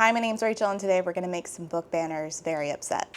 Hi, my name's Rachel, and today we're going to make some book banners very upset.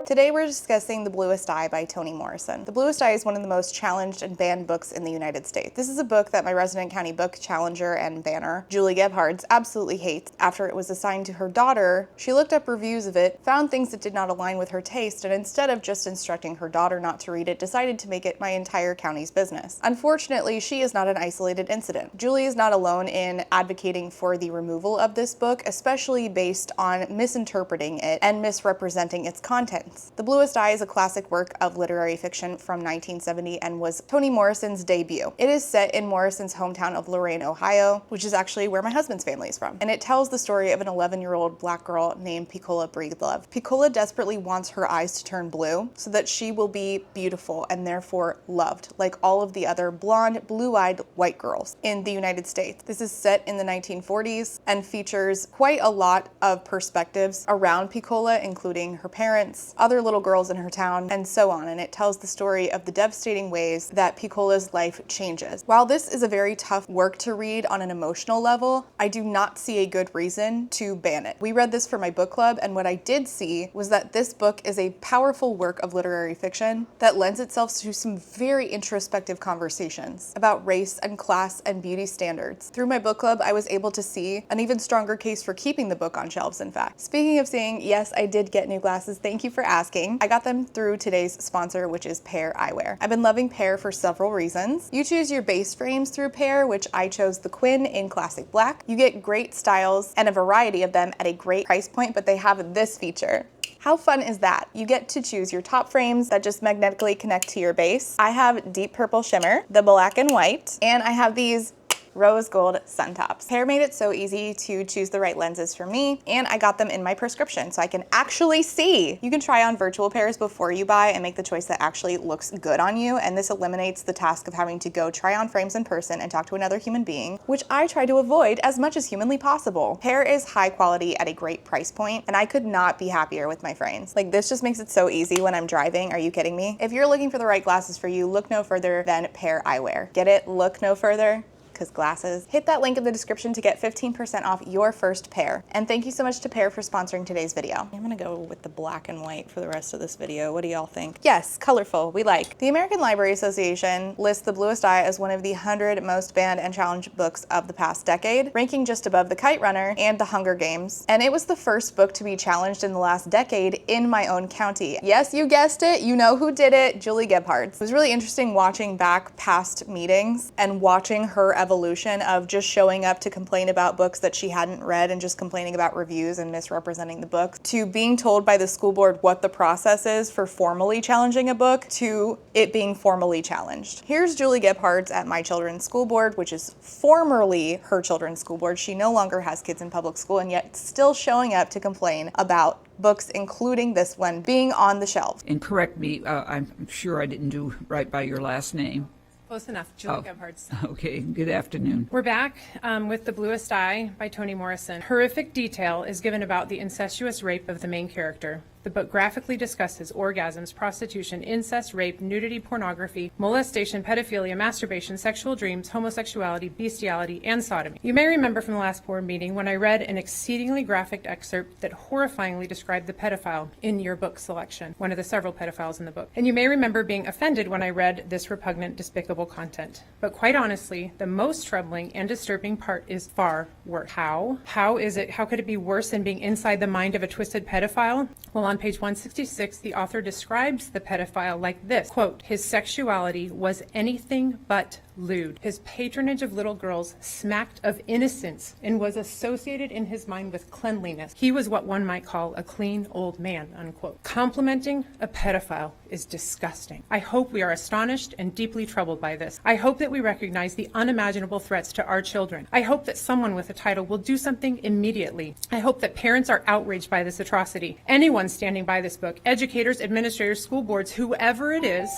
Today we're discussing The Bluest Eye by Toni Morrison. The Bluest Eye is one of the most challenged and banned books in the United States. This is a book that my resident county book challenger and banner, Julie Gebhardt, absolutely hates. After it was assigned to her daughter, she looked up reviews of it, found things that did not align with her taste, and instead of just instructing her daughter not to read it, decided to make it my entire county's business. Unfortunately, she is not an isolated incident. Julie is not alone in advocating for the removal of this book, especially based on misinterpreting it and misrepresenting its content. The Bluest Eye is a classic work of literary fiction from 1970 and was Toni Morrison's debut. It is set in Morrison's hometown of Lorain, Ohio, which is actually where my husband's family is from. And it tells the story of an 11-year-old black girl named Pecola Breedlove. Pecola desperately wants her eyes to turn blue so that she will be beautiful and therefore loved, like all of the other blonde, blue-eyed white girls in the United States. This is set in the 1940s and features quite a lot of perspectives around Pecola, including her parents, other little girls in her town, and so on, and it tells the story of the devastating ways that Pecola's life changes. While this is a very tough work to read on an emotional level, I do not see a good reason to ban it. We read this for my book club, and what I did see was that this book is a powerful work of literary fiction that lends itself to some very introspective conversations about race and class and beauty standards. Through my book club, I was able to see an even stronger case for keeping the book on shelves, in fact. Speaking of seeing, yes, I did get new glasses. Thank you for asking. I got them through today's sponsor, which is Pair Eyewear. I've been loving Pair for several reasons. You choose your base frames through Pair, which I chose the Quinn in classic black. You get great styles and a variety of them at a great price point, but they have this feature. How fun is that? You get to choose your top frames that just magnetically connect to your base. I have deep purple shimmer, the black and white, and I have these rose gold sun tops. Pair made it so easy to choose the right lenses for me, and I got them in my prescription so I can actually see. You can try on virtual pairs before you buy and make the choice that actually looks good on you, and this eliminates the task of having to go try on frames in person and talk to another human being, which I try to avoid as much as humanly possible. Pair is high quality at a great price point, and I could not be happier with my frames. Like, this just makes it so easy when I'm driving. Are you kidding me? If you're looking for the right glasses for you, look no further than Pair Eyewear. Get it? Look no further. Because glasses. Hit that link in the description to get 15% off your first pair. And thank you so much to Pair for sponsoring today's video. I'm gonna go with the black and white for the rest of this video. What do y'all think? Yes, colorful, we like. The American Library Association lists The Bluest Eye as one of the 100 most banned and challenged books of the past decade, ranking just above The Kite Runner and The Hunger Games. And it was the first book to be challenged in the last decade in my own county. Yes, you guessed it, you know who did it, Julie Gebhardt. It was really interesting watching back past meetings and watching her evolution of just showing up to complain about books that she hadn't read and just complaining about reviews and misrepresenting the book, to being told by the school board what the process is for formally challenging a book, to it being formally challenged. Here's Julie Gebhardt at my children's school board, which is formerly her children's school board. She no longer has kids in public school, and yet still showing up to complain about books, including this one, being on the shelves. And correct me, I'm sure I didn't do right by your last name. Close enough, Julie Gebhardt. Okay, good afternoon. We're back with The Bluest Eye by Toni Morrison. Horrific detail is given about the incestuous rape of the main character. The book graphically discusses orgasms, prostitution, incest, rape, nudity, pornography, molestation, pedophilia, masturbation, sexual dreams, homosexuality, bestiality, and sodomy. You may remember from the last board meeting when I read an exceedingly graphic excerpt that horrifyingly described the pedophile in your book selection, one of the several pedophiles in the book. And you may remember being offended when I read this repugnant, despicable content. But quite honestly, the most troubling and disturbing part is far worse. How? How could it be worse than being inside the mind of a twisted pedophile? Well, on page 166, the author describes the pedophile like this, quote, "His sexuality was anything but lewd. His patronage of little girls smacked of innocence and was associated in his mind with cleanliness. He was what one might call a clean old man," unquote. Complimenting a pedophile is disgusting. I hope we are astonished and deeply troubled by this. I hope that we recognize the unimaginable threats to our children. I hope that someone with a title will do something immediately. I hope that parents are outraged by this atrocity. Anyone standing by this book, educators, administrators, school boards, whoever it is,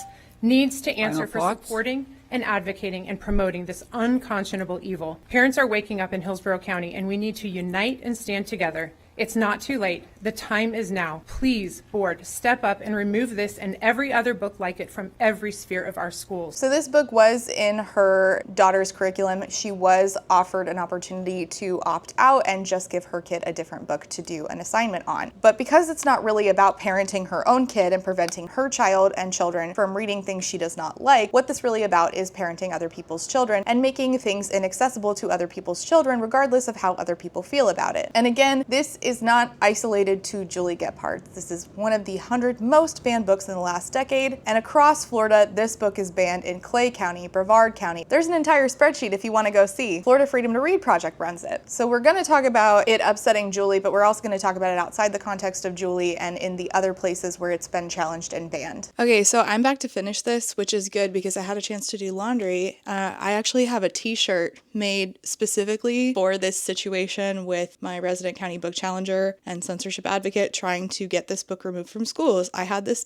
needs to answer for supporting and advocating and promoting this unconscionable evil. Parents are waking up in Hillsborough County, and we need to unite and stand together It's not too late. The time is now. Please, board, step up and remove this and every other book like it from every sphere of our schools. So this book was in her daughter's curriculum. She was offered an opportunity to opt out and just give her kid a different book to do an assignment on. But because it's not really about parenting her own kid and preventing her child and children from reading things she does not like, what this really about is parenting other people's children and making things inaccessible to other people's children regardless of how other people feel about it. And again, this is not isolated to Julie Gebhardt. This is one of the 100 most banned books in the last decade, and across Florida, this book is banned in Clay County, Brevard County. There's an entire spreadsheet if you want to go see. Florida Freedom to Read Project runs it. So we're going to talk about it upsetting Julie, but we're also going to talk about it outside the context of Julie and in the other places where it's been challenged and banned. Okay, so I'm back to finish this, which is good because I had a chance to do laundry. I actually have a t-shirt made specifically for this situation with my resident county book challenger and censorship advocate trying to get this book removed from schools. I had this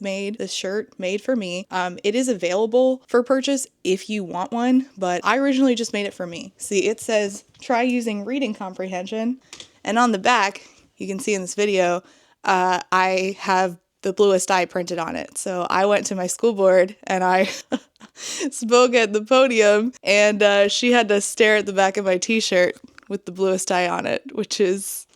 shirt made for me. It is available for purchase if you want one, but I originally just made it for me. See, it says, try using reading comprehension. And on the back, you can see in this video, I have the Bluest Eye printed on it. So I went to my school board and I spoke at the podium, and she had to stare at the back of my t-shirt with the Bluest Eye on it, which is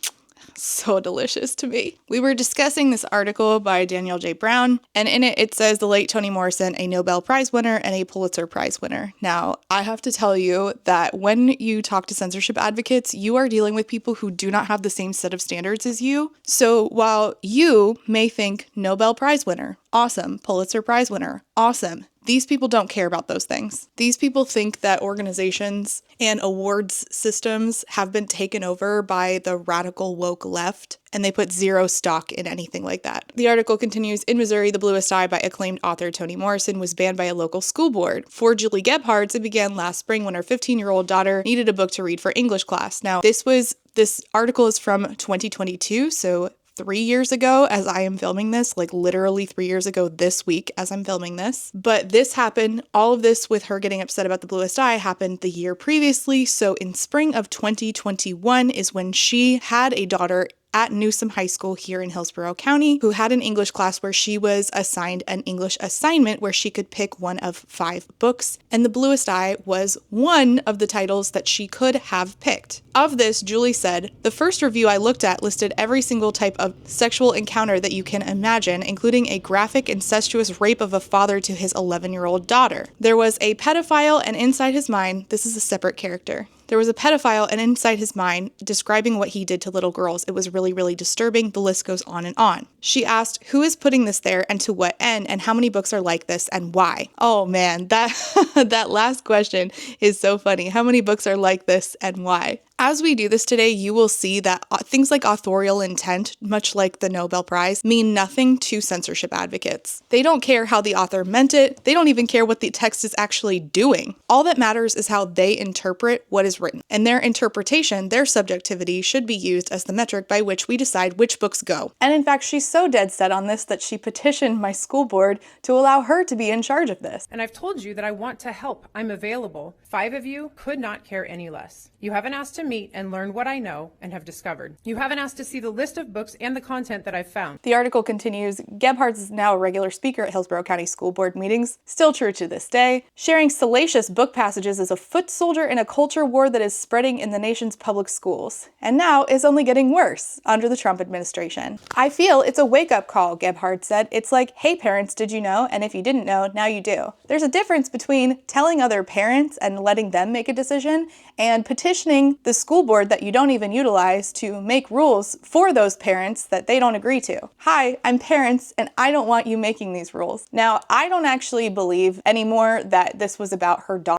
so delicious to me. We were discussing this article by Danielle J. Brown, and in it, it says the late Toni Morrison, a Nobel Prize winner and a Pulitzer Prize winner. Now, I have to tell you that when you talk to censorship advocates, you are dealing with people who do not have the same set of standards as you. So while you may think Nobel Prize winner, awesome, Pulitzer Prize winner, awesome, these people don't care about those things. These people think that organizations and awards systems have been taken over by the radical woke left, and they put zero stock in anything like that. The article continues, in Missouri, The Bluest Eye by acclaimed author Toni Morrison was banned by a local school board. For Julie Gebhardt, it began last spring when her 15-year-old daughter needed a book to read for English class. Now, this article is from 2022, so 3 years ago as I am filming this, like literally 3 years ago this week as I'm filming this. But this happened, all of this with her getting upset about the Bluest Eye happened the year previously. So in spring of 2021 is when she had a daughter at Newsom High School here in Hillsborough County, who had an English class where she was assigned an English assignment where she could pick one of 5 books, and The Bluest Eye was one of the titles that she could have picked. Of this, Julie said, the first review I looked at listed every single type of sexual encounter that you can imagine, including a graphic, incestuous rape of a father to his 11-year-old daughter. There was a pedophile, and inside his mind, this is a separate character. There was a pedophile, and inside his mind, describing what he did to little girls. It was really, really disturbing. The list goes on and on. She asked, who is putting this there and to what end, and how many books are like this and why? Oh man, that last question is so funny. How many books are like this and why? As we do this today, you will see that things like authorial intent, much like the Nobel Prize, mean nothing to censorship advocates. They don't care how the author meant it. They don't even care what the text is actually doing. All that matters is how they interpret what is written. And their interpretation, their subjectivity, should be used as the metric by which we decide which books go. And in fact, she's so dead set on this that she petitioned my school board to allow her to be in charge of this. And I've told you that I want to help. I'm available. 5 of you could not care any less. You haven't asked to meet and learn what I know and have discovered. You haven't asked to see the list of books and the content that I've found. The article continues, Gebhardt is now a regular speaker at Hillsborough County School Board meetings, still true to this day, sharing salacious book passages as a foot soldier in a culture war that is spreading in the nation's public schools, and now is only getting worse under the Trump administration. I feel it's a wake-up call, Gebhardt said. It's like, hey parents, did you know? And if you didn't know, now you do. There's a difference between telling other parents and letting them make a decision and petitioning the school board that you don't even utilize to make rules for those parents that they don't agree to. Hi, I'm parents and I don't want you making these rules. Now, I don't actually believe anymore that this was about her daughter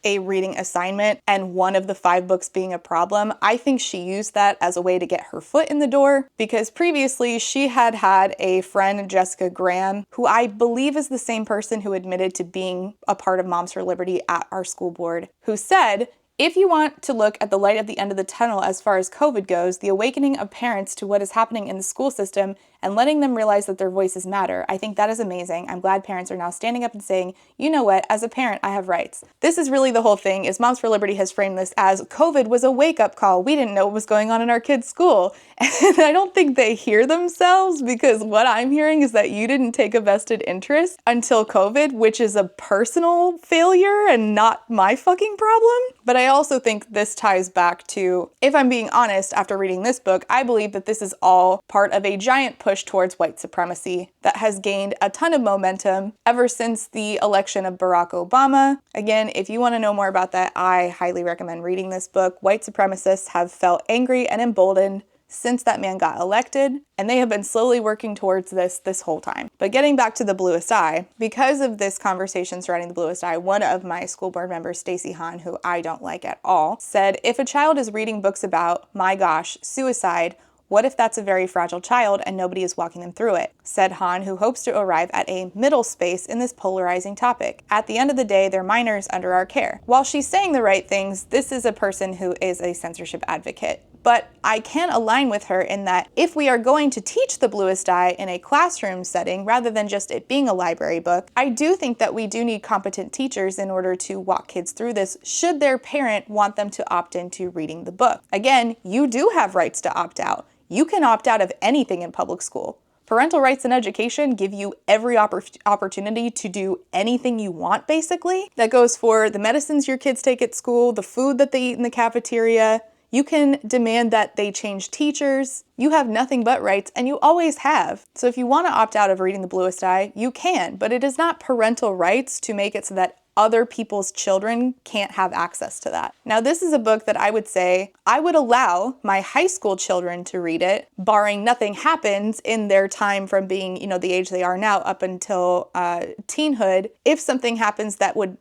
a reading assignment and one of the 5 books being a problem. I think she used that as a way to get her foot in the door because previously she had a friend, Jessica Graham, who I believe is the same person who admitted to being a part of Moms for Liberty at our school board, who said, if you want to look at the light at the end of the tunnel as far as COVID goes, the awakening of parents to what is happening in the school system and letting them realize that their voices matter. I think that is amazing. I'm glad parents are now standing up and saying, you know what, as a parent, I have rights. This is really the whole thing, is Moms for Liberty has framed this as COVID was a wake-up call. We didn't know what was going on in our kids' school. And I don't think they hear themselves, because what I'm hearing is that you didn't take a vested interest until COVID, which is a personal failure and not my fucking problem. But I also think this ties back to, if I'm being honest, after reading this book, I believe that this is all part of a giant push towards white supremacy that has gained a ton of momentum ever since the election of Barack Obama. Again, if you want to know more about that, I highly recommend reading this book. White supremacists have felt angry and emboldened since that man got elected, and they have been slowly working towards this whole time. But getting back to the Bluest Eye, because of this conversation surrounding the Bluest Eye, one of my school board members, Stacy Hahn, who I don't like at all, said, if a child is reading books about, my gosh, suicide, what if that's a very fragile child and nobody is walking them through it? Said Hahn, who hopes to arrive at a middle space in this polarizing topic. At the end of the day, they're minors under our care. While she's saying the right things, this is a person who is a censorship advocate. But I can align with her in that if we are going to teach the Bluest Eye in a classroom setting rather than just it being a library book, I do think that we do need competent teachers in order to walk kids through this should their parent want them to opt into reading the book. Again, you do have rights to opt out. You can opt out of anything in public school. Parental rights in education give you every opportunity to do anything you want, basically. That goes for the medicines your kids take at school, the food that they eat in the cafeteria. You can demand that they change teachers. You have nothing but rights, and you always have. So if you want to opt out of reading the Bluest Eye, you can, but it is not parental rights to make it so that other people's children can't have access to that. Now, this is a book that I would say I would allow my high school children to read it, barring nothing happens in their time from being, the age they are now up until teenhood. If something happens that would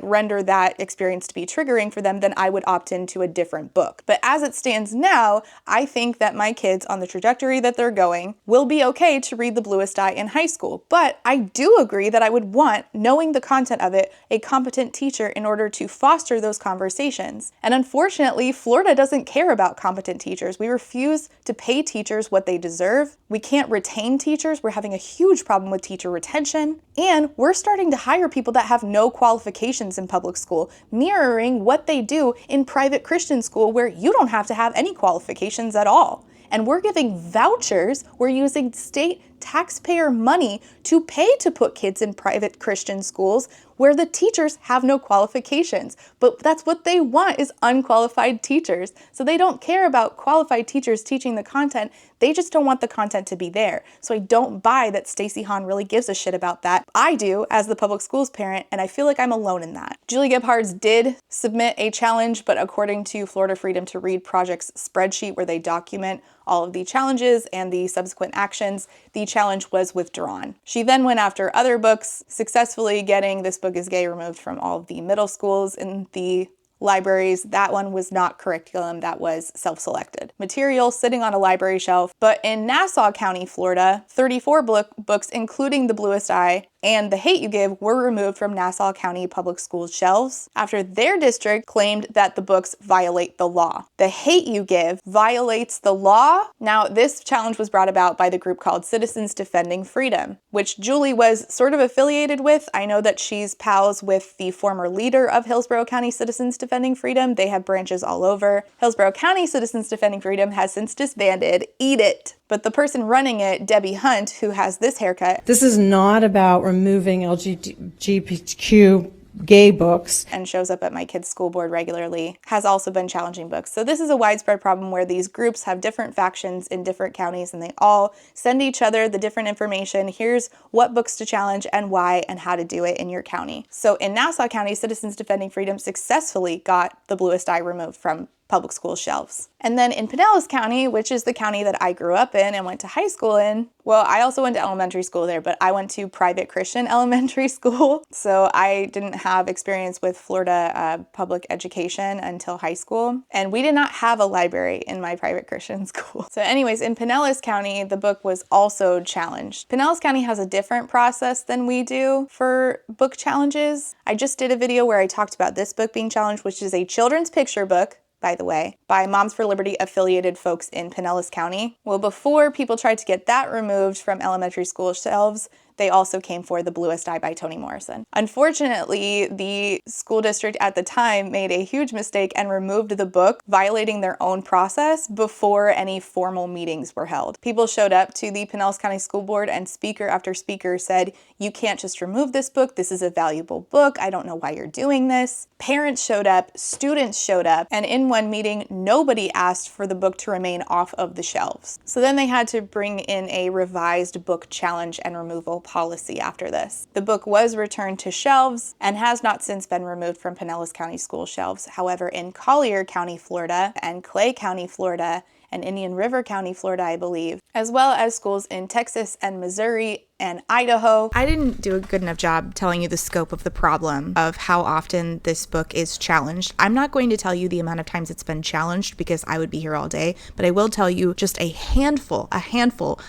render that experience to be triggering for them, then I would opt into a different book. But as it stands now, I think that my kids on the trajectory that they're going will be okay to read the Bluest Eye in high school. But I do agree that I would want, knowing the content of it, a competent teacher in order to foster those conversations. And unfortunately, Florida doesn't care about competent teachers. We refuse to pay teachers what they deserve. We can't retain teachers. We're having a huge problem with teacher retention. And we're starting to hire people that have no qualifications in public school, mirroring what they do in private Christian school, where you don't have to have any qualifications at all. And we're giving vouchers. We're using state taxpayer money to pay to put kids in private Christian schools where the teachers have no qualifications. But that's what they want, is unqualified teachers. So they don't care about qualified teachers teaching the content. They just don't want the content to be there. So I don't buy that Stacy Hahn really gives a shit about that. I do, as the public schools parent, and I feel like I'm alone in that. Julie Gebhards did submit a challenge, but according to Florida Freedom to Read Project's spreadsheet where they document all of the challenges and the subsequent actions, the challenge was withdrawn. She then went after other books, successfully getting This Book is Gay removed from all of the middle schools in the libraries. That one was not curriculum, that was self-selected material sitting on a library shelf. But in Nassau County, Florida, 34 books, including The Bluest Eye and The Hate U Give, were removed from Nassau County Public Schools shelves after their district claimed that the books violate the law. The Hate U Give violates the law. Now, this challenge was brought about by the group called Citizens Defending Freedom, which Julie was sort of affiliated with. I know that she's pals with the former leader of Hillsborough County Citizens Defending Freedom. They have branches all over. Hillsborough County Citizens Defending Freedom has since disbanded. Eat it. But the person running it, Debbie Hunt, who has this haircut. This is not about removing LGBTQ gay books. And shows up at my kids' school board regularly, has also been challenging books. So this is a widespread problem where these groups have different factions in different counties, and they all send each other the different information. Here's what books to challenge and why and how to do it in your county. So in Nassau County, Citizens Defending Freedom successfully got The Bluest Eye removed from public school shelves. And then in Pinellas County, which is the county that I grew up in and went to high school in, well, I also went to elementary school there, but I went to private Christian elementary school. So I didn't have experience with Florida public education until high school. And we did not have a library in my private Christian school. So anyways, in Pinellas County, the book was also challenged. Pinellas County has a different process than we do for book challenges. I just did a video where I talked about this book being challenged, which is a children's picture book by the way, by Moms for Liberty affiliated folks in Pinellas County. Well, before people tried to get that removed from elementary school shelves, they also came for The Bluest Eye by Toni Morrison. Unfortunately, the school district at the time made a huge mistake and removed the book, violating their own process before any formal meetings were held. People showed up to the Pinellas County School Board and speaker after speaker said, "You can't just remove this book. This is a valuable book. I don't know why you're doing this." Parents showed up, students showed up, and in one meeting, nobody asked for the book to remain off of the shelves. So then they had to bring in a revised book challenge and removal policy after this. The book was returned to shelves and has not since been removed from Pinellas County school shelves. However, in Collier County, Florida, and Clay County, Florida, and Indian River County, Florida, I believe, as well as schools in Texas and Missouri and Idaho. I didn't do a good enough job telling you the scope of the problem of how often this book is challenged. I'm not going to tell you the amount of times it's been challenged because I would be here all day, but I will tell you just a handful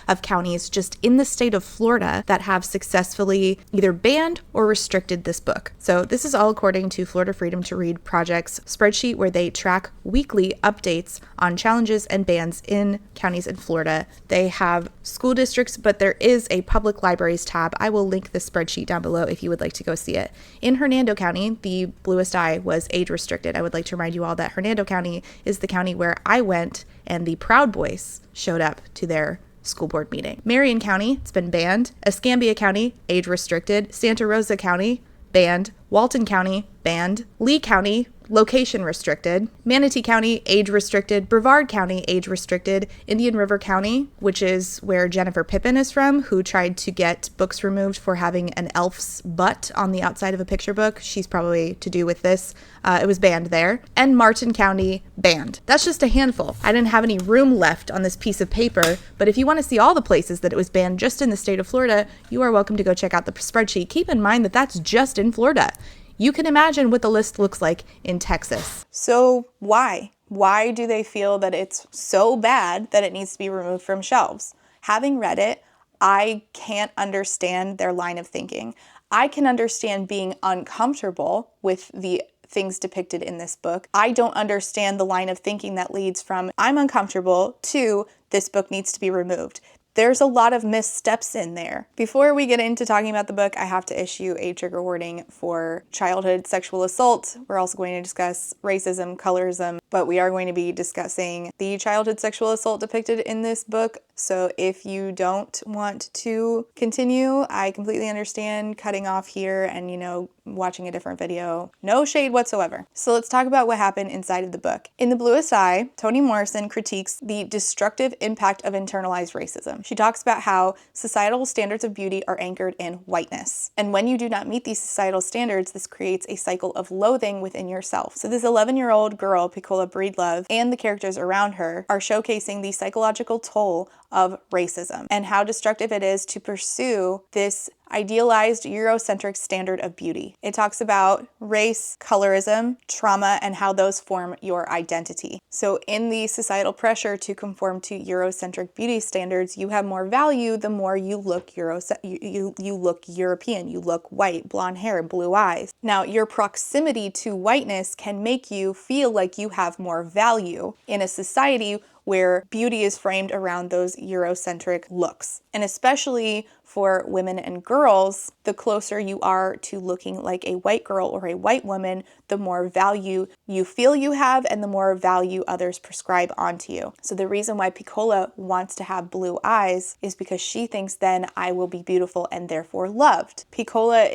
of counties just in the state of Florida that have successfully either banned or restricted this book. So this is all according to Florida Freedom to Read Project's spreadsheet where they track weekly updates on challenges and bans in counties in Florida. They have school districts, but there is a public libraries tab. I will link the spreadsheet down below if you would like to go see it. In Hernando County, the Bluest Eye was age restricted. I would like to remind you all that Hernando County is the county where I went and the Proud Boys showed up to their school board meeting. Marion County, it's been banned. Escambia County, age restricted. Santa Rosa County, banned. Walton County, banned. Lee County, location restricted. Manatee County, age restricted. Brevard County, age restricted. Indian River County, which is where Jennifer Pippin is from, who tried to get books removed for having an elf's butt on the outside of a picture book. She's probably to do with this. It was banned there. And Martin County, banned. That's just a handful. I didn't have any room left on this piece of paper, but if you want to see all the places that it was banned just in the state of Florida, you are welcome to go check out the spreadsheet. Keep in mind that that's just in Florida. You can imagine what the list looks like in Texas. So why? Why do they feel that it's so bad that it needs to be removed from shelves? Having read it, I can't understand their line of thinking. I can understand being uncomfortable with the things depicted in this book. I don't understand the line of thinking that leads from I'm uncomfortable to this book needs to be removed. There's a lot of missteps in there. Before we get into talking about the book, I have to issue a trigger warning for childhood sexual assault. We're also going to discuss racism, colorism, but we are going to be discussing the childhood sexual assault depicted in this book. So if you don't want to continue, I completely understand cutting off here and, watching a different video. No shade whatsoever. So let's talk about what happened inside of the book. In The Bluest Eye, Toni Morrison critiques the destructive impact of internalized racism. She talks about how societal standards of beauty are anchored in whiteness. And when you do not meet these societal standards, this creates a cycle of loathing within yourself. So this 11-year-old girl, Piccola Breedlove, and the characters around her are showcasing the psychological toll of racism and how destructive it is to pursue this idealized Eurocentric standard of beauty. It talks about race, colorism, trauma, and how those form your identity. So in the societal pressure to conform to Eurocentric beauty standards, you have more value the more you look you look European, you look white, blonde hair, blue eyes. Now, your proximity to whiteness can make you feel like you have more value in a society where beauty is framed around those Eurocentric looks. And especially for women and girls, the closer you are to looking like a white girl or a white woman, the more value you feel you have and the more value others prescribe onto you. So the reason why Piccola wants to have blue eyes is because she thinks then I will be beautiful and therefore loved. Piccola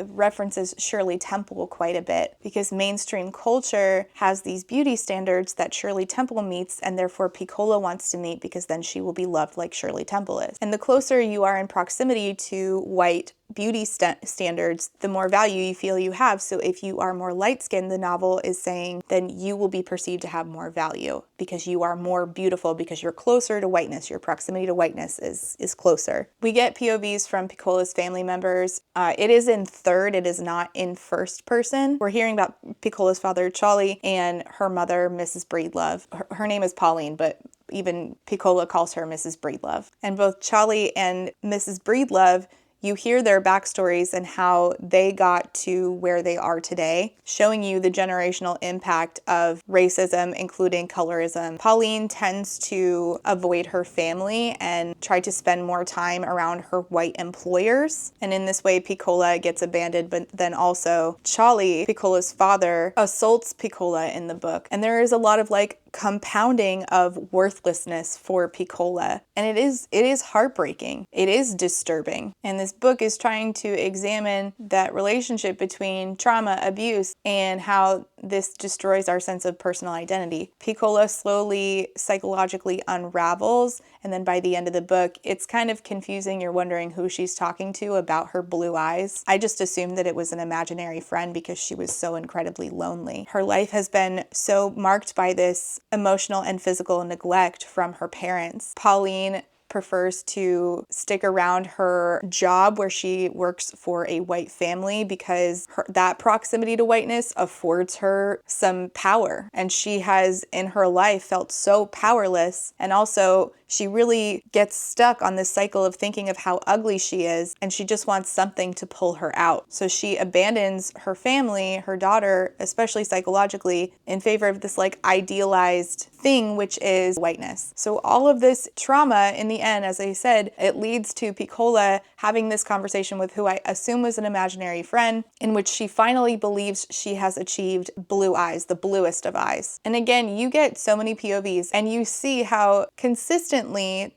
references Shirley Temple quite a bit because mainstream culture has these beauty standards that Shirley Temple meets and therefore Piccola wants to meet because then she will be loved like Shirley Temple is. And the closer you are in proximity to white beauty standards, the more value you feel you have. So if you are more light-skinned, the novel is saying, then you will be perceived to have more value because you are more beautiful because you're closer to whiteness. Your proximity to whiteness is closer. We get POVs from Piccola's family members. It is in third. It is not in first person. We're hearing about Piccola's father, Charlie, and her mother, Mrs. Breedlove. Her name is Pauline, but even Piccola calls her Mrs. Breedlove. And both Charlie and Mrs. Breedlove you hear their backstories and how they got to where they are today, showing you the generational impact of racism, including colorism. Pauline tends to avoid her family and try to spend more time around her white employers. And in this way, Piccola gets abandoned, but then also Charlie, Piccola's father, assaults Piccola in the book. And there is a lot of like compounding of worthlessness for Piccola. And it is heartbreaking. It is disturbing. And this book is trying to examine that relationship between trauma, abuse, and how this destroys our sense of personal identity. Piccola slowly psychologically unravels, and then by the end of the book, it's kind of confusing. You're wondering who she's talking to about her blue eyes. I just assumed that it was an imaginary friend because she was so incredibly lonely. Her life has been so marked by this emotional and physical neglect from her parents. Pauline prefers to stick around her job where she works for a white family because that proximity to whiteness affords her some power. And she has in her life felt so powerless, and also she really gets stuck on this cycle of thinking of how ugly she is, and she just wants something to pull her out. So she abandons her family, her daughter, especially psychologically, in favor of this like idealized thing, which is whiteness. So all of this trauma in the end, as I said, it leads to Piccola having this conversation with who I assume was an imaginary friend, in which she finally believes she has achieved blue eyes, the bluest of eyes. And again, you get so many POVs, and you see how consistently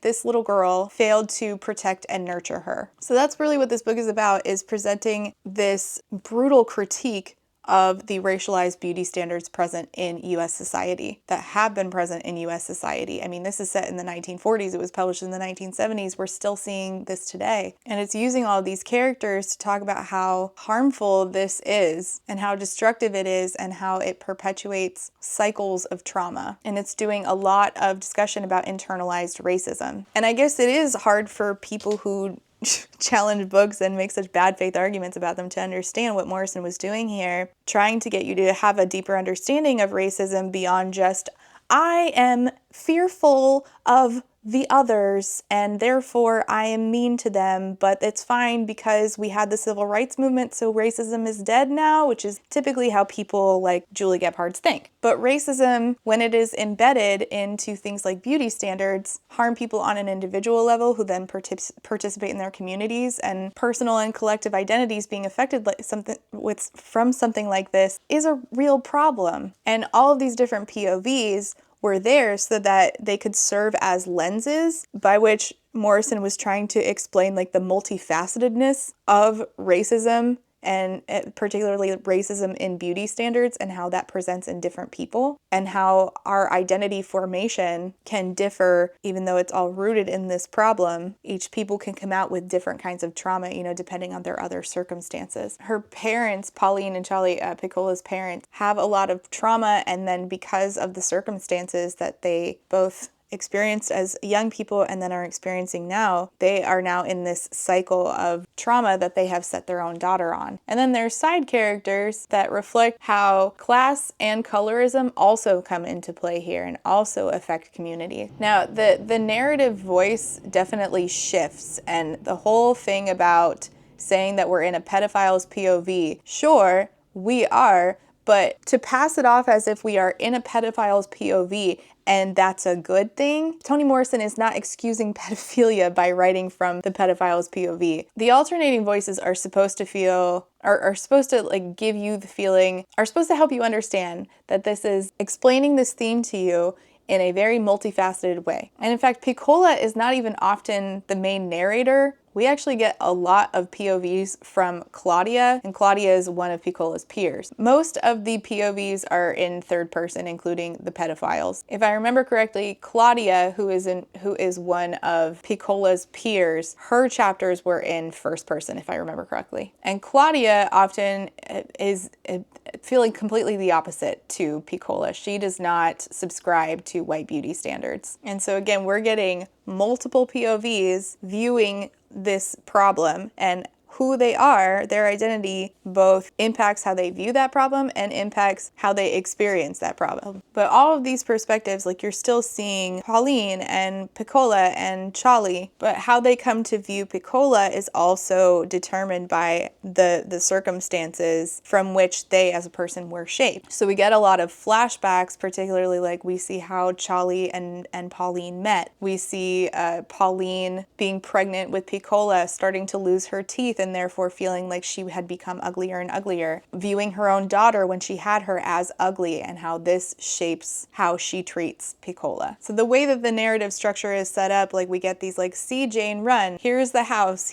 this little girl failed to protect and nurture her. So that's really what this book is about, is presenting this brutal critique of the racialized beauty standards present in U.S. society, that have been present in U.S. society. I mean, this is set in the 1940s. It was published in the 1970s. We're still seeing this today. And it's using all of these characters to talk about how harmful this is and how destructive it is and how it perpetuates cycles of trauma. And it's doing a lot of discussion about internalized racism. And I guess it is hard for people who challenge books and make such bad faith arguments about them to understand what Morrison was doing here, trying to get you to have a deeper understanding of racism beyond just, I am fearful of the others and therefore I am mean to them, but it's fine because we had the civil rights movement, so racism is dead now, which is typically how people like Julie Gebhardt's think. But racism, when it is embedded into things like beauty standards, harm people on an individual level who then participate in their communities, and personal and collective identities being affected from something like this is a real problem. And all of these different POVs were there so that they could serve as lenses by which Morrison was trying to explain like the multifacetedness of racism, and particularly racism in beauty standards, and how that presents in different people, and how our identity formation can differ even though it's all rooted in this problem. Each people can come out with different kinds of trauma, depending on their other circumstances. Her parents, Pauline and Charlie, Piccola's parents, have a lot of trauma, and then because of the circumstances that they both experienced as young people and then are experiencing now, they are now in this cycle of trauma that they have set their own daughter on. And then there's side characters that reflect how class and colorism also come into play here and also affect community. Now, the narrative voice definitely shifts, and the whole thing about saying that we're in a pedophile's POV, sure, we are, but to pass it off as if we are in a pedophile's POV and that's a good thing, Toni Morrison is not excusing pedophilia by writing from the pedophile's POV. The alternating voices are supposed to are supposed to like give you the feeling, are supposed to help you understand that this is explaining this theme to you in a very multifaceted way. And in fact, Piccola is not even often the main narrator. We actually get a lot of POVs from Claudia, and Claudia is one of Piccola's peers. Most of the POVs are in third person, including the pedophiles. If I remember correctly, Claudia, who is one of Piccola's peers, her chapters were in first person, if I remember correctly. And Claudia often is feeling completely the opposite to Piccola. She does not subscribe to white beauty standards. And so again, we're getting multiple POVs viewing this problem and who they are, their identity, both impacts how they view that problem and impacts how they experience that problem. But all of these perspectives, like you're still seeing Pauline and Piccola and Charlie, but how they come to view Piccola is also determined by the circumstances from which they as a person were shaped. So we get a lot of flashbacks, particularly like we see how Charlie and Pauline met. We see Pauline being pregnant with Piccola, starting to lose her teeth and therefore feeling like she had become uglier and uglier. Viewing her own daughter when she had her as ugly and how this shapes how she treats Piccola. So the way that the narrative structure is set up, like we get these like, see Jane run, here's the house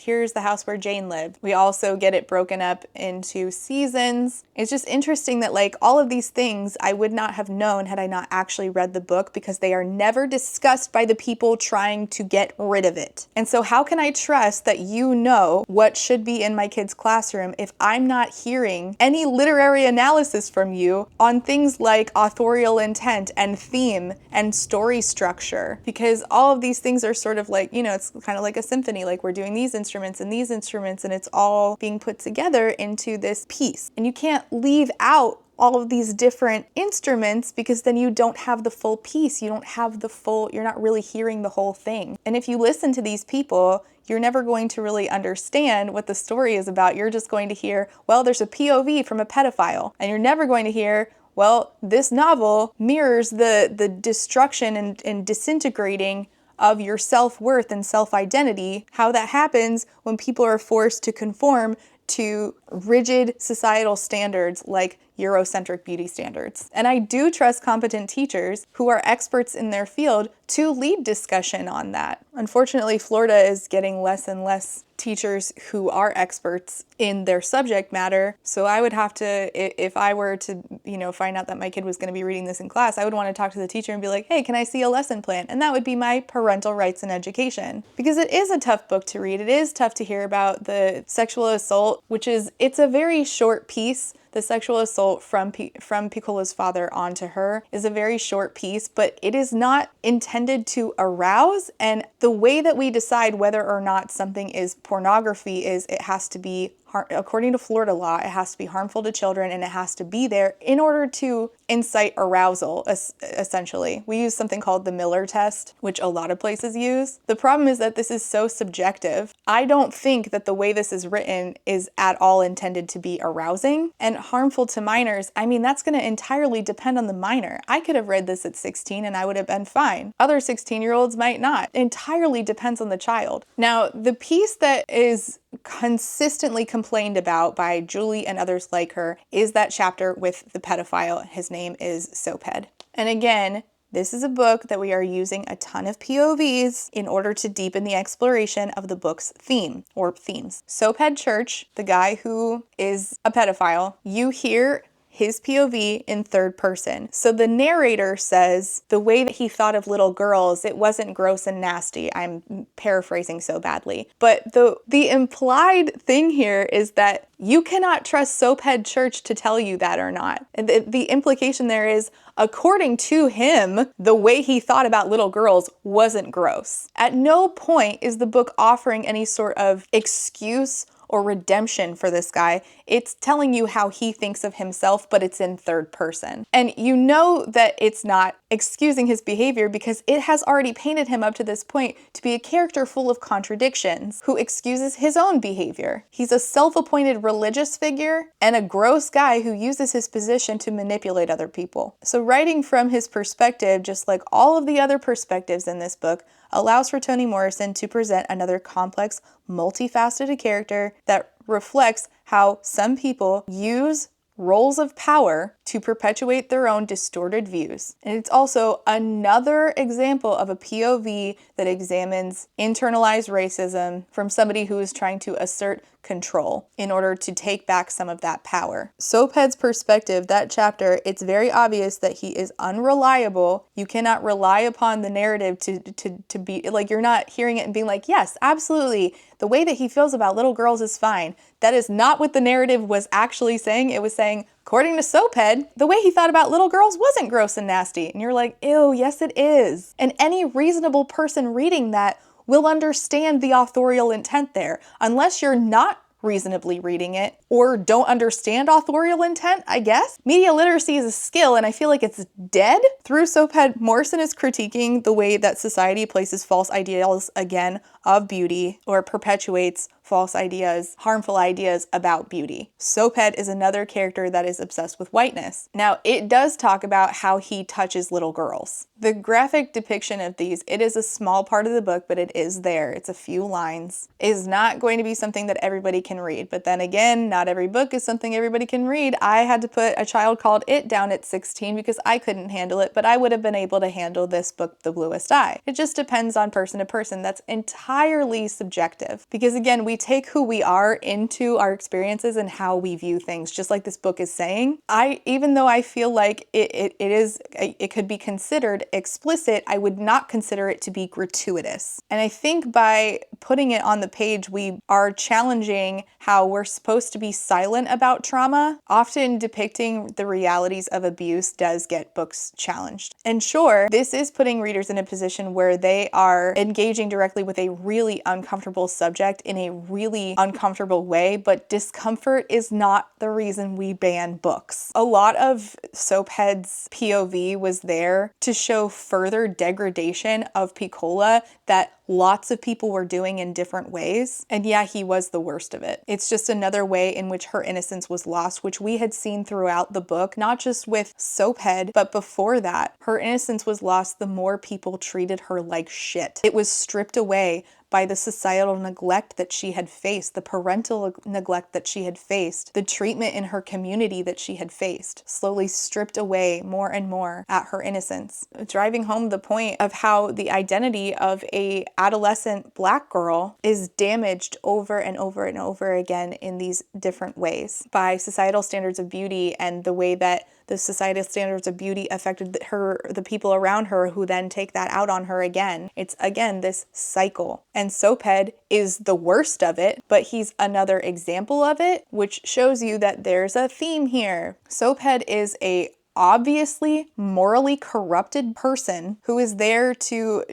where Jane lived. We also get it broken up into seasons. It's just interesting that like all of these things I would not have known had I not actually read the book, because they are never discussed by the people trying to get rid of it. And so how can I trust that you know what should be in my kid's classroom if I'm not hearing any literary analysis from you on things like authorial intent and theme and story structure? Because all of these things are sort of like, you know, it's kind of like a symphony, like we're doing these instruments and these instruments and it's all being put together into this piece. And you can't leave out all of these different instruments because then you don't have the full piece. You don't have the full, you're not really hearing the whole thing. And if you listen to these people, you're never going to really understand what the story is about. You're just going to hear, well, there's a POV from a pedophile. And you're never going to hear, well, this novel mirrors the destruction and disintegrating of your self-worth and self-identity, how that happens when people are forced to conform to rigid societal standards like Eurocentric beauty standards. And I do trust competent teachers who are experts in their field to lead discussion on that. Unfortunately, Florida is getting less and less teachers who are experts in their subject matter. So I would have to, if I were to, find out that my kid was going to be reading this in class, I would want to talk to the teacher and be like, hey, can I see a lesson plan? And that would be my parental rights in education. Because it is a tough book to read. It is tough to hear about the sexual assault, it's a very short piece. The sexual assault from Piccola's father onto her is a very short piece, but it is not intended to arouse. And the way that we decide whether or not something is pornography is it has to be, according to Florida law, it has to be harmful to children and it has to be there in order to incite arousal, essentially. We use something called the Miller test, which a lot of places use. The problem is that this is so subjective. I don't think that the way this is written is at all intended to be arousing and harmful to minors. I mean, that's going to entirely depend on the minor. I could have read this at 16 and I would have been fine. Other 16-year-olds might not. It entirely depends on the child. Now, the piece that is consistently complained about by Julie and others like her is that chapter with the pedophile. His name is Soaphead. And again, this is a book that we are using a ton of POVs in order to deepen the exploration of the book's theme or themes. Soaphead Church, the guy who is a pedophile, you hear his POV in third person. So the narrator says the way that he thought of little girls, it wasn't gross and nasty. I'm paraphrasing so badly. But the implied thing here is that you cannot trust Soaphead Church to tell you that or not. And the implication there is, according to him, the way he thought about little girls wasn't gross. At no point is the book offering any sort of excuse or redemption for this guy. It's telling you how he thinks of himself, but it's in third person. And you know that it's not excusing his behavior because it has already painted him up to this point to be a character full of contradictions who excuses his own behavior. He's a self-appointed religious figure and a gross guy who uses his position to manipulate other people. So writing from his perspective, just like all of the other perspectives in this book, allows for Toni Morrison to present another complex, multifaceted character that reflects how some people use roles of power to perpetuate their own distorted views. And it's also another example of a POV that examines internalized racism from somebody who is trying to assert control in order to take back some of that power. Soaphead's perspective, that chapter, it's very obvious that he is unreliable. You cannot rely upon the narrative to be, like, you're not hearing it and being like, yes, absolutely, the way that he feels about little girls is fine. That is not what the narrative was actually saying. It was saying, according to Soaphead, the way he thought about little girls wasn't gross and nasty. And you're like, ew, yes it is. And any reasonable person reading that will understand the authorial intent there. Unless you're not reasonably reading it or don't understand authorial intent, I guess. Media literacy is a skill, and I feel like it's dead. Through Soaphead, Morrison is critiquing the way that society places false ideals, again, of beauty, or perpetuates false ideas, harmful ideas about beauty. Soaphead is another character that is obsessed with whiteness. Now, it does talk about how he touches little girls. The graphic depiction of these, it is a small part of the book, but it is there. It's a few lines. It is not going to be something that everybody can read. But then again, not every book is something everybody can read. I had to put A Child Called It down at 16 because I couldn't handle it, but I would have been able to handle this book, The Bluest Eye. It just depends on person to person. That's entirely subjective because, again, we take who we are into our experiences and how we view things, just like this book is saying. Even though I feel like it could be considered explicit, I would not consider it to be gratuitous. And I think by putting it on the page, we are challenging how we're supposed to be silent about trauma. Often depicting the realities of abuse does get books challenged. And sure, this is putting readers in a position where they are engaging directly with a really uncomfortable subject in a really uncomfortable way, but discomfort is not the reason we ban books. A lot of Soaphead's POV was there to show further degradation of Piccola that lots of people were doing in different ways. And yeah, he was the worst of it. It's just another way in which her innocence was lost, which we had seen throughout the book, not just with Soaphead, but before that. Her innocence was lost the more people treated her like shit. It was stripped away by the societal neglect that she had faced, the parental neglect that she had faced, the treatment in her community that she had faced, slowly stripped away more and more at her innocence. Driving home the point of how the identity of a adolescent Black girl is damaged over and over and over again in these different ways by societal standards of beauty and the way that the societal standards of beauty affected the people around her who then take that out on her again. It's again this cycle. And Soaphead is the worst of it, but he's another example of it, which shows you that there's a theme here. Soaphead is a obviously morally corrupted person who is there to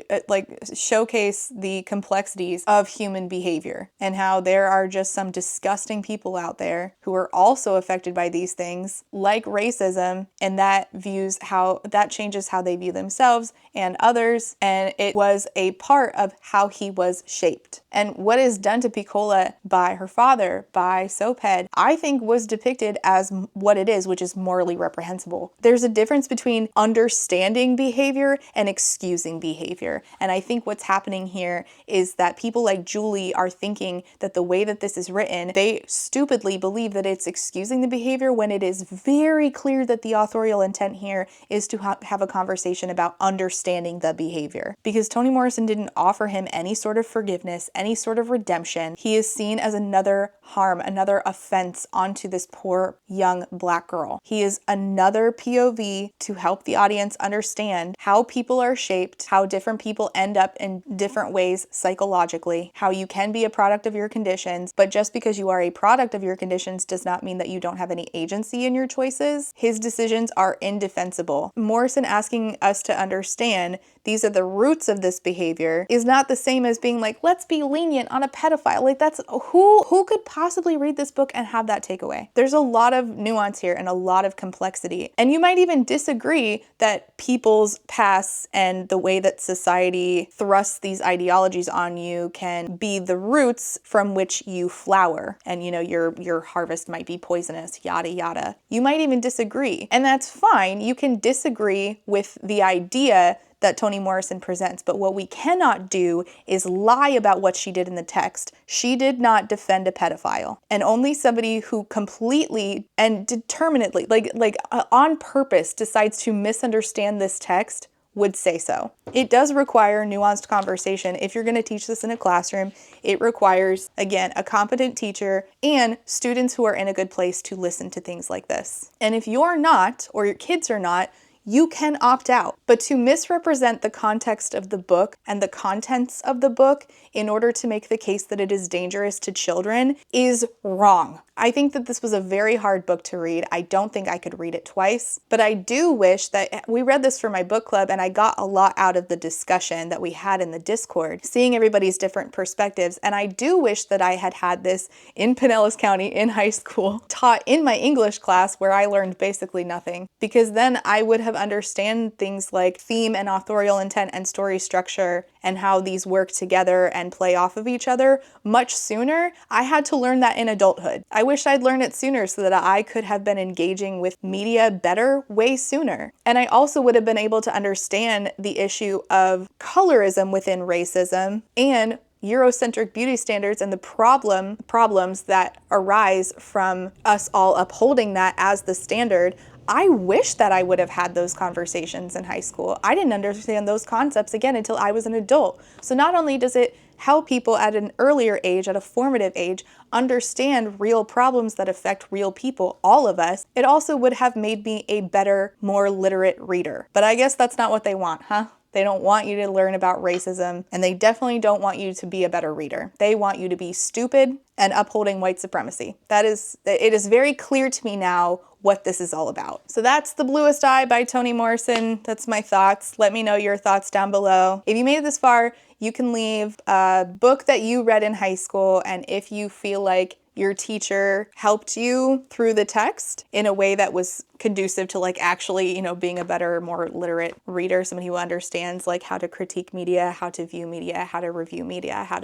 showcase the complexities of human behavior and how there are just some disgusting people out there who are also affected by these things like racism, and that changes how they view themselves and others, and it was a part of how he was shaped. And what is done to Piccola by her father, by Soaphead, I think was depicted as what it is, which is morally reprehensible. There's a difference between understanding behavior and excusing behavior. And I think what's happening here is that people like Julie are thinking that the way that this is written, they stupidly believe that it's excusing the behavior when it is very clear that the authorial intent here is to have a conversation about understanding the behavior. Because Toni Morrison didn't offer him any sort of forgiveness, any sort of redemption. He is seen as another harm, another offense onto this poor young Black girl. He is another POV to help the audience understand how people are shaped, how different people end up in different ways psychologically, how you can be a product of your conditions, but just because you are a product of your conditions does not mean that you don't have any agency in your choices. His decisions are indefensible. Morrison asking us to understand these are the roots of this behavior is not the same as being like, let's be lenient on a pedophile. Like, that's who could possibly read this book and have that takeaway? There's a lot of nuance here and a lot of complexity. And you might even disagree that people's pasts and the way that society thrusts these ideologies on you can be the roots from which you flower. And your harvest might be poisonous, yada yada. You might even disagree. And that's fine. You can disagree with the idea that Toni Morrison presents, but what we cannot do is lie about what she did in the text. She did not defend a pedophile, and only somebody who completely and determinately, on purpose, decides to misunderstand this text would say so. It does require nuanced conversation. If you're going to teach this in a classroom, it requires, again, a competent teacher and students who are in a good place to listen to things like this. And if you're not, or your kids are not, you can opt out. But to misrepresent the context of the book and the contents of the book in order to make the case that it is dangerous to children is wrong. I think that this was a very hard book to read. I don't think I could read it twice, but I do wish that we read this for my book club and I got a lot out of the discussion that we had in the Discord, seeing everybody's different perspectives. And I do wish that I had had this in Pinellas County in high school, taught in my English class where I learned basically nothing, because then I would have understand things like theme and authorial intent and story structure and how these work together and play off of each other much sooner. I had to learn that in adulthood. I wish I'd learned it sooner so that I could have been engaging with media better way sooner. And I also would have been able to understand the issue of colorism within racism and Eurocentric beauty standards and the problems that arise from us all upholding that as the standard. I wish that I would have had those conversations in high school. I didn't understand those concepts again until I was an adult. So not only does it help people at an earlier age, at a formative age, understand real problems that affect real people, all of us, it also would have made me a better, more literate reader. But I guess that's not what they want, huh? They don't want you to learn about racism, and they definitely don't want you to be a better reader. They want you to be stupid and upholding white supremacy. It is very clear to me now what this is all about. So that's The Bluest Eye by Toni Morrison. That's my thoughts. Let me know your thoughts down below. If you made it this far, you can leave a book that you read in high school, and if you feel like your teacher helped you through the text in a way that was conducive to like actually, being a better, more literate reader, somebody who understands like how to critique media, how to view media, how to review media, how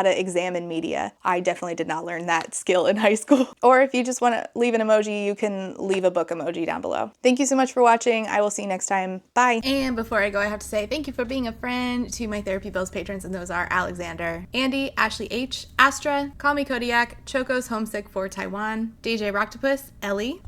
to examine media. I definitely did not learn that skill in high school. Or if you just want to leave an emoji, you can leave a book emoji down below. Thank you so much for watching. I will see you next time. Bye. And before I go, I have to say thank you for being a friend to my Therapy Bills patrons, and those are Alexander, Andy, Ashley H, Astra, Call Me Kodiak, Choco's Homesick for Taiwan, DJ Rocktopus, Ellie,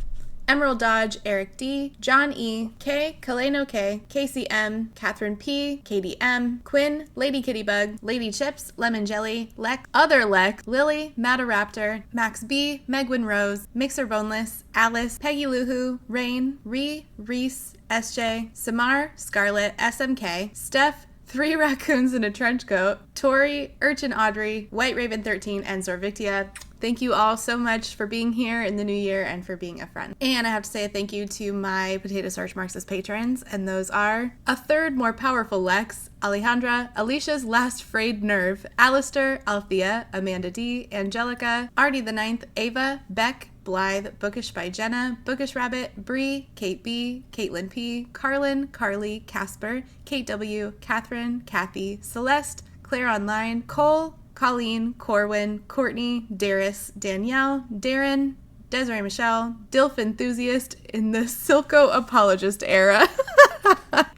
Emerald Dodge, Eric D, John E, K, Kaleno K, Casey M, Catherine P, Katie M, Quinn, Lady Kittybug, Lady Chips, Lemon Jelly, Lek, Other Lek, Lily, Mataraptor, Max B, Megwin Rose, Mixer Boneless, Alice, Peggy Luhu, Rain, Reese, SJ, Samar, Scarlet, SMK, Steph, 3 Raccoons in a Trench Coat, Tori, Urchin Audrey, White Raven 13, and Zorvictia. Thank you all so much for being here in the new year and for being a friend. And I have to say a thank you to my Potato Starch Marxist patrons, and those are a third more powerful Lex, Alejandra, Alicia's last frayed nerve, Alistair, Althea, Amanda D, Angelica, Artie the Ninth, Ava, Beck, Blythe, Bookish by Jenna, Bookish Rabbit, Bree, Kate B, Caitlin P, Carlin, Carly, Casper, Kate W, Catherine, Kathy, Celeste, Claire Online, Cole, Colleen, Corwin, Courtney, Darius, Danielle, Darren, Desiree Michelle, Dilf Enthusiast in the Silco Apologist era.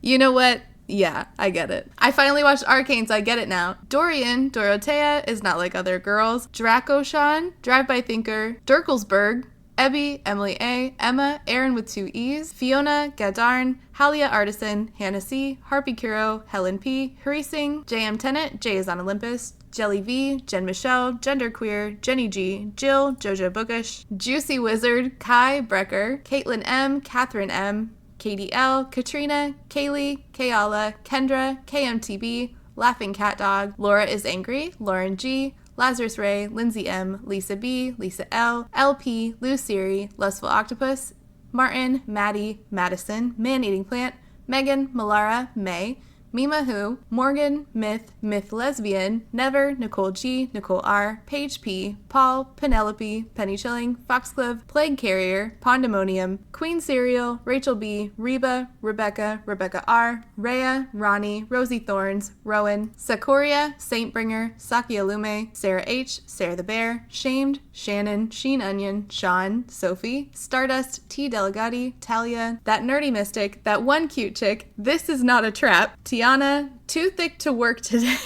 You know what? Yeah, I get it. I finally watched Arcane, so I get it now. Dorian, Dorothea is not like other girls. Draco Sean, Drive-By Thinker, Dirkelsberg, Ebby, Emily A, Emma, Aaron with 2 E's, Fiona, Gadarn, Halia Artisan, Hannah C, Harpy Kuro, Helen P, Hurry Singh, JM Tennant, Jay is on Olympus, Jelly V, Jen Michelle, Genderqueer, Jenny G, Jill, Jojo Bookish, Juicy Wizard, Kai Brecker, Caitlin M, Catherine M, Katie L, Katrina, Kaylee, Kayala, Kendra, KMTB, Laughing Cat Dog, Laura is Angry, Lauren G, Lazarus Ray, Lindsay M, Lisa B, Lisa L, LP, Lou Siri, Lustful Octopus, Martin, Maddie, Madison, Man-Eating Plant, Megan, Malara, May, Mima Who, Morgan, Myth, Myth Lesbian, Never, Nicole G, Nicole R, Paige P, Paul, Penelope, Penny Chilling, Foxglove, Plague Carrier, Pandemonium, Queen Cereal, Rachel B, Reba, Rebecca, Rebecca R, Rhea, Ronnie, Rosie Thorns, Rowan, Sakuria, Saintbringer, Saki Alume, Sarah H, Sarah the Bear, Shamed, Shannon, Sheen Onion, Sean, Sophie, Stardust, T Delegati, Talia, That Nerdy Mystic, That One Cute Chick, This Is Not a Trap, Tiana, Too Thick to Work Today,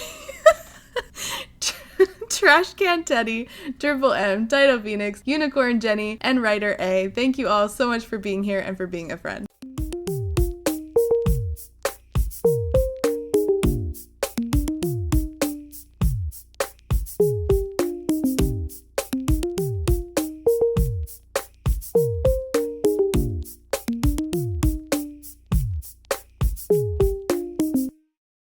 Trash Can Teddy, Dribble M, Dido Phoenix, Unicorn Jenny, and Writer A. Thank you all so much for being here and for being a friend.